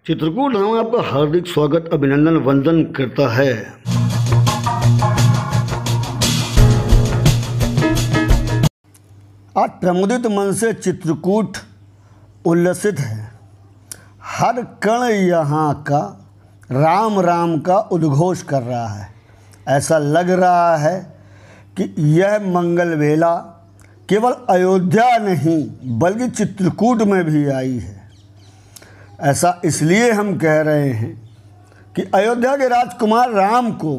चित्रकूट धाम आपका हार्दिक स्वागत अभिनंदन वंदन करता है। आज प्रमुदित मन से चित्रकूट उल्लसित है। हर कण यहाँ का राम राम का उद्घोष कर रहा है। ऐसा लग रहा है कि यह मंगल वेला केवल अयोध्या नहीं बल्कि चित्रकूट में भी आई है। ऐसा इसलिए हम कह रहे हैं कि अयोध्या के राजकुमार राम को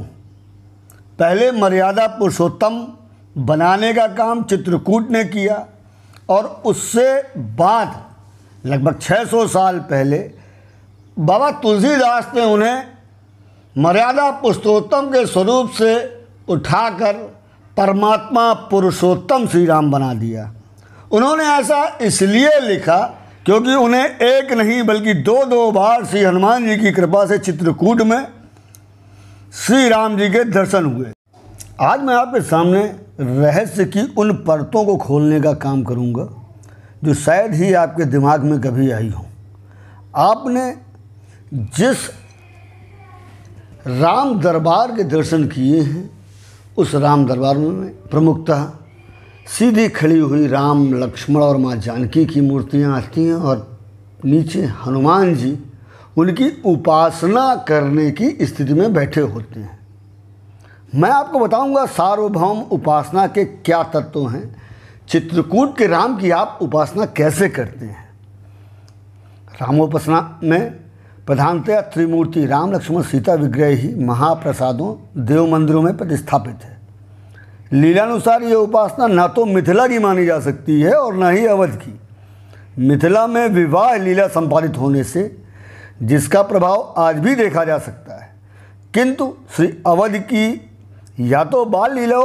पहले मर्यादा पुरुषोत्तम बनाने का काम चित्रकूट ने किया और उससे बाद लगभग 600 साल पहले बाबा तुलसीदास ने उन्हें मर्यादा पुरुषोत्तम के स्वरूप से उठाकर परमात्मा पुरुषोत्तम श्री राम बना दिया। उन्होंने ऐसा इसलिए लिखा क्योंकि उन्हें एक नहीं बल्कि दो बार श्री हनुमान जी की कृपा से चित्रकूट में श्री राम जी के दर्शन हुए। आज मैं आपके सामने रहस्य की उन परतों को खोलने का काम करूंगा जो शायद ही आपके दिमाग में कभी आई हो। आपने जिस राम दरबार के दर्शन किए हैं उस राम दरबार में प्रमुखतः सीधी खड़ी हुई राम लक्ष्मण और माँ जानकी की मूर्तियाँ आती हैं और नीचे हनुमान जी उनकी उपासना करने की स्थिति में बैठे होते हैं। मैं आपको बताऊंगा सार्वभौम उपासना के क्या तत्व हैं, चित्रकूट के राम की आप उपासना कैसे करते हैं। रामोपासना में प्रधानतया त्रिमूर्ति राम लक्ष्मण सीता विग्रह ही महाप्रसादों देव मंदिरों में प्रतिष्ठापित है। लीलानुसार ये उपासना न तो मिथिला की मानी जा सकती है और न ही अवध की। मिथिला में विवाह लीला संपादित होने से जिसका प्रभाव आज भी देखा जा सकता है, किंतु श्री अवध की या तो बाल लीला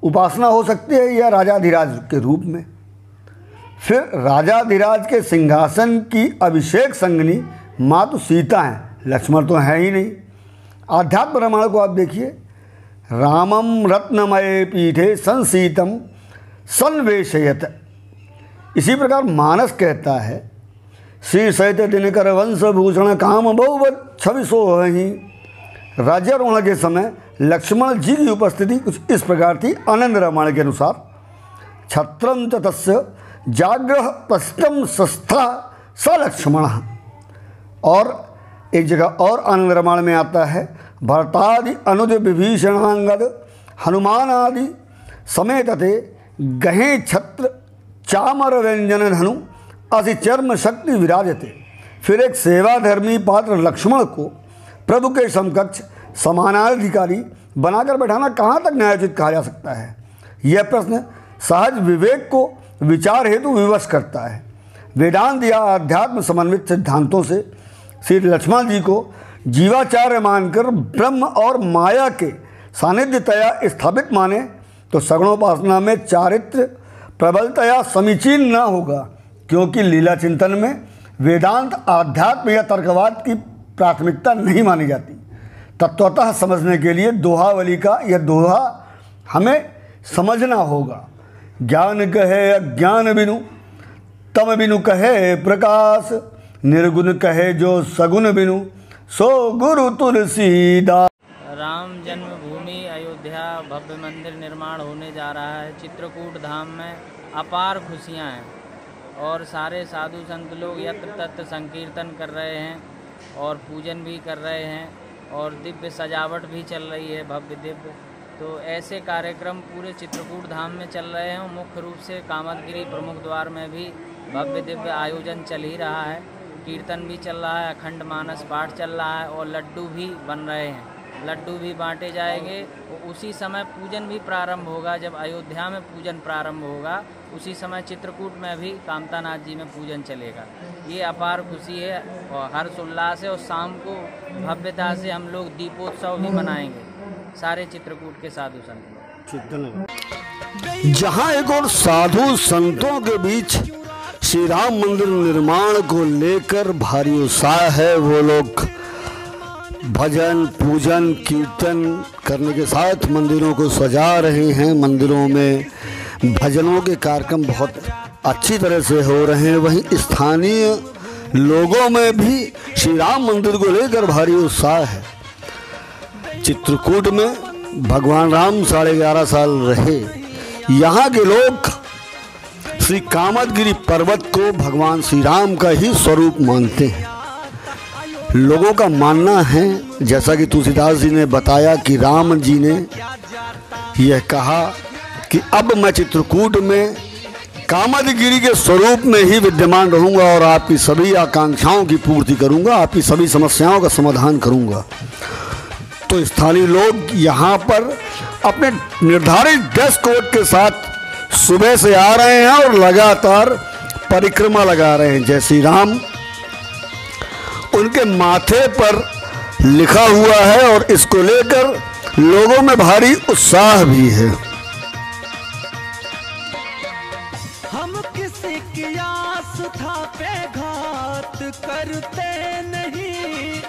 उपासना हो सकती है या राजाधिराज के रूप में। फिर राजाधिराज के सिंहासन की अभिषेक संगनी माँ तो सीता हैं, लक्ष्मण तो है ही नहीं। आध्यात्म रामायण को आप देखिए, रामम रत्नमय पीठे संसीतम संवेशयत। इसी प्रकार मानस कहता है, श्री सहित दिनकर वंश भूषण काम बहुवत छवि सोहि। राज्यारोहण के समय लक्ष्मण जी की उपस्थिति कुछ इस प्रकार थी। आनंद रामायण के अनुसार छत्रम तस्य जाग्रह प्रष्टम सस्था स लक्ष्मण। और एक जगह और आनंद रामायण में आता है, भरतादि अनुज विभीषणांगद हनुमान आदि समेत थे गहे छत्र चामर व्यंजन धनु असि चर्म शक्ति विराजते। फिर एक सेवाधर्मी पात्र लक्ष्मण को प्रभु के समकक्ष समानाधिकारी बनाकर बैठाना कहाँ तक न्यायोचित कहा जा सकता है। यह प्रश्न सहज विवेक को विचार हेतु विवश करता है। वेदांत या आध्यात्म समन्वित सिद्धांतों से श्री लक्ष्मण जी को जीवाचार्य मानकर ब्रह्म और माया के सानिध्यतया स्थापित माने तो सगुणोपासना में चारित्र प्रबलतया समीचीन न होगा, क्योंकि लीला चिंतन में वेदांत आध्यात्म या तर्कवाद की प्राथमिकता नहीं मानी जाती। तत्वतः समझने के लिए दोहावली का यह दोहा हमें समझना होगा। ज्ञान कहे अज्ञान बिनु तम बिनु कहे प्रकाश, निर्गुण कहे जो सगुण बिनु सो गुरु तुलसीदास। राम जन्मभूमि अयोध्या भव्य मंदिर निर्माण होने जा रहा है। चित्रकूट धाम में अपार खुशियां हैं और सारे साधु संत लोग यत्र तत्र संकीर्तन कर रहे हैं और पूजन भी कर रहे हैं और दिव्य सजावट भी चल रही है, भव्य दिव्य। तो ऐसे कार्यक्रम पूरे चित्रकूट धाम में चल रहे हैं। मुख्य रूप से कामदगिरी प्रमुख द्वार में भी भव्य दिव्य आयोजन चल ही रहा है। कीर्तन भी चल रहा है, अखंड मानस पाठ चल रहा है और लड्डू भी बन रहे हैं। लड्डू भी बांटे जाएंगे और उसी समय पूजन भी प्रारंभ होगा। जब अयोध्या में पूजन प्रारंभ होगा उसी समय चित्रकूट में भी कामतानाथ जी में पूजन चलेगा। ये अपार खुशी है और हर्ष उल्लास है। और शाम को भव्यता से हम लोग दीपोत्सव भी मनाएंगे, सारे चित्रकूट के साधु संत। जहाँ एक और साधु संतों के बीच श्री राम मंदिर निर्माण को लेकर भारी उत्साह है। वो लोग भजन पूजन कीर्तन करने के साथ मंदिरों को सजा रहे हैं। मंदिरों में भजनों के कार्यक्रम बहुत अच्छी तरह से हो रहे हैं। वहीं स्थानीय लोगों में भी श्री राम मंदिर को लेकर भारी उत्साह है। चित्रकूट में भगवान राम 11.5 साल रहे। यहाँ के लोग श्री कामदगिरी पर्वत को भगवान श्री राम का ही स्वरूप मानते हैं। लोगों का मानना है, जैसा कि तुलसीदास जी ने बताया, कि राम जी ने यह कहा कि अब मैं चित्रकूट में कामदगिरी के स्वरूप में ही विद्यमान रहूंगा और आपकी सभी आकांक्षाओं की पूर्ति करूंगा, आपकी सभी समस्याओं का समाधान करूंगा। तो स्थानीय लोग यहाँ पर अपने निर्धारित ड्रेस कोड के साथ सुबह से आ रहे हैं और लगातार परिक्रमा लगा रहे हैं। जय श्री राम उनके माथे पर लिखा हुआ है और इसको लेकर लोगों में भारी उत्साह भी है। हम किसी की आस पे घात करते नहीं,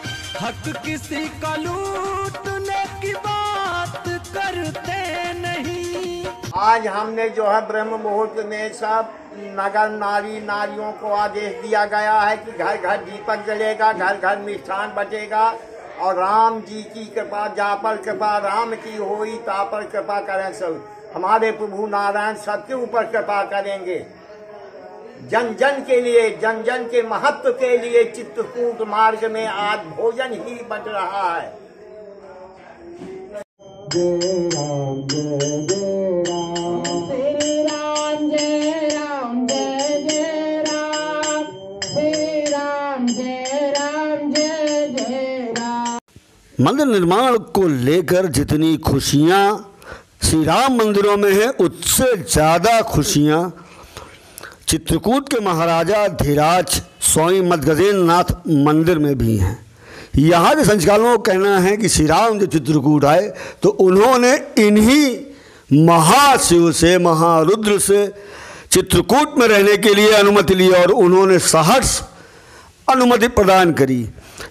हक किसी का लूटने की बात करते नहीं। आज हमने जो है ब्रह्म मुहूर्त में सब नगर नारियों को आदेश दिया गया है कि घर घर दीपक जलेगा, घर घर मिष्ठान बचेगा और राम जी की कृपा, जा पर कृपा राम की होई ता पर कृपा करें सब। हमारे प्रभु नारायण सबके ऊपर कृपा करेंगे। जन जन के लिए, जन जन के महत्व के लिए चित्रकूट मार्ग में आज भोजन ही बट रहा है। जय राम जय जय राम, श्री राम जय राम जय जय राम, श्री राम जय राम जय जय राम। मंदिर निर्माण को लेकर जितनी खुशियाँ श्री राम मंदिरों में है, उससे ज़्यादा खुशियाँ चित्रकूट के महाराजा धीराज स्वामी मदगजेंद्र नाथ मंदिर में भी हैं। यहाँ के संचालकों का कहना है कि श्री राम जब चित्रकूट आए तो उन्होंने इन्हीं महाशिव से, महारुद्र से चित्रकूट में रहने के लिए अनुमति ली और उन्होंने सहर्ष अनुमति प्रदान करी।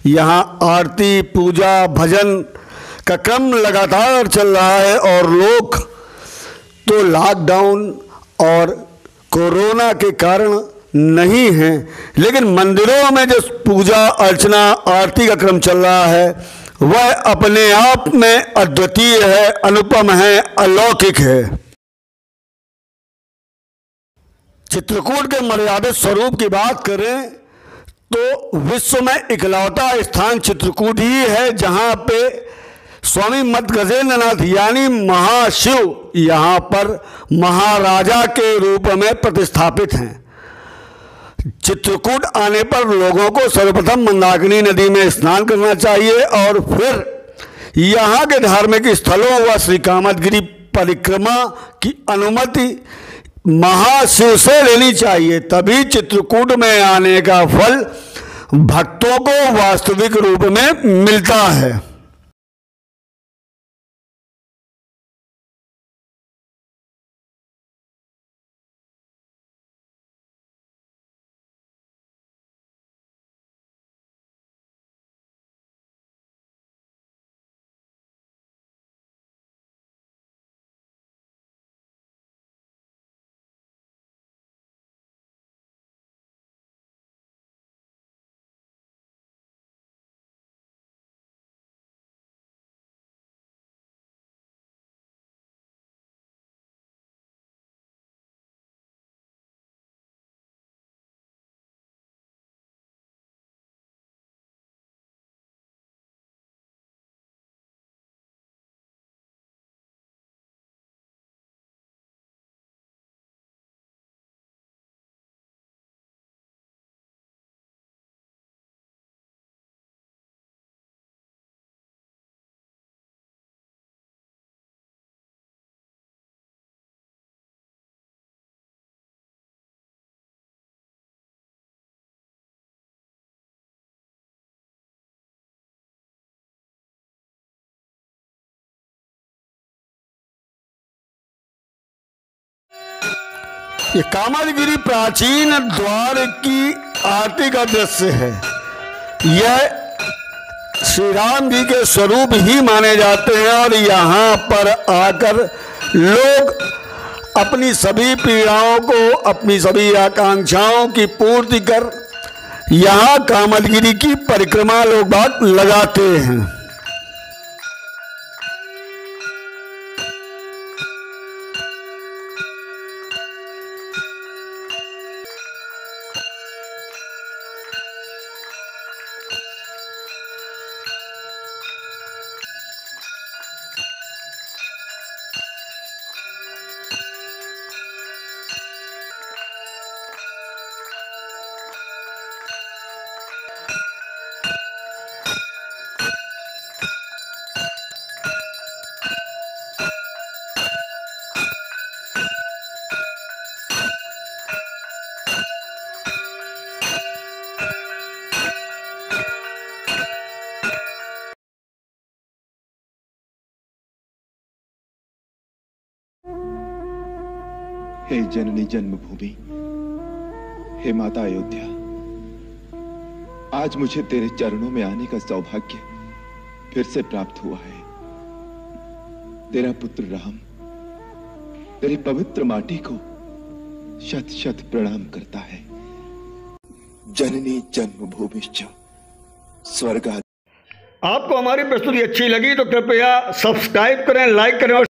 यहाँ आरती, पूजा, भजन का क्रम लगातार चल रहा है और लोग तो लॉकडाउन और कोरोना के कारण नहीं हैं, लेकिन मंदिरों में जो पूजा अर्चना आरती का क्रम चल रहा है वह अपने आप में अद्वितीय है, अनुपम है, अलौकिक है। चित्रकूट के मर्यादित स्वरूप की बात करें तो विश्व में इकलौता स्थान चित्रकूट ही है जहां पे स्वामी मदगजेंद्र नाथ यानी महाशिव यहाँ पर महाराजा के रूप में प्रतिष्ठापित हैं। चित्रकूट आने पर लोगों को सर्वप्रथम मंदाकिनी नदी में स्नान करना चाहिए और फिर यहाँ के धार्मिक स्थलों व श्री कामदगिरी परिक्रमा की अनुमति महाशिव से लेनी चाहिए, तभी चित्रकूट में आने का फल भक्तों को वास्तविक रूप में मिलता है। ये कामदगिरी प्राचीन द्वार की आरती का दृश्य है। यह श्री राम जी के स्वरूप ही माने जाते हैं और यहाँ पर आकर लोग अपनी सभी पीड़ाओं को, अपनी सभी आकांक्षाओं की पूर्ति कर यहाँ कामदगिरी की परिक्रमा लोग बात लगाते हैं। हे जननी जन्मभूमि, हे माता अयोध्या, आज मुझे तेरे चरणों में आने का सौभाग्य फिर से प्राप्त हुआ है। तेरा पुत्र राम तेरी पवित्र माटी को शत शत प्रणाम करता है। जननी जन्मभूमिश्च स्वर्गात्। आपको हमारी प्रस्तुति अच्छी लगी तो कृपया सब्सक्राइब करें, लाइक करें और